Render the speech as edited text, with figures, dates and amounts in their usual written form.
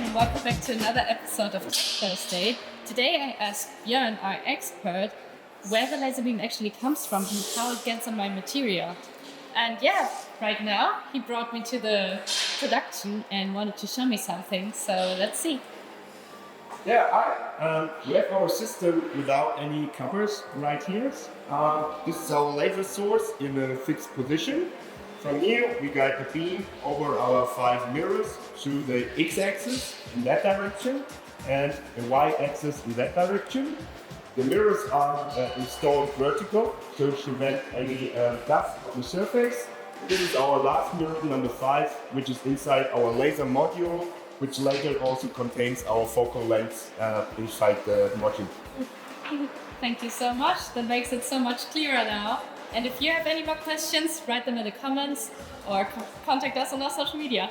and welcome back to another episode of TechThursday. Today I asked Björn, our expert, where the laser beam actually comes from and how it gets on my material. And yeah, right now he brought me to the production and wanted to show me something, so let's see. Yeah, we have our system without any covers right here. This is our laser source in a fixed position. From here, we guide the beam over our 5 mirrors to the x-axis in that direction and the y-axis in that direction. The mirrors are installed vertical to prevent any dust on the surface. This is our last mirror, number 5, which is inside our laser module, which later also contains our focal length inside the module. Thank you so much. That makes it so much clearer now. And if you have any more questions, write them in the comments or contact us on our social media.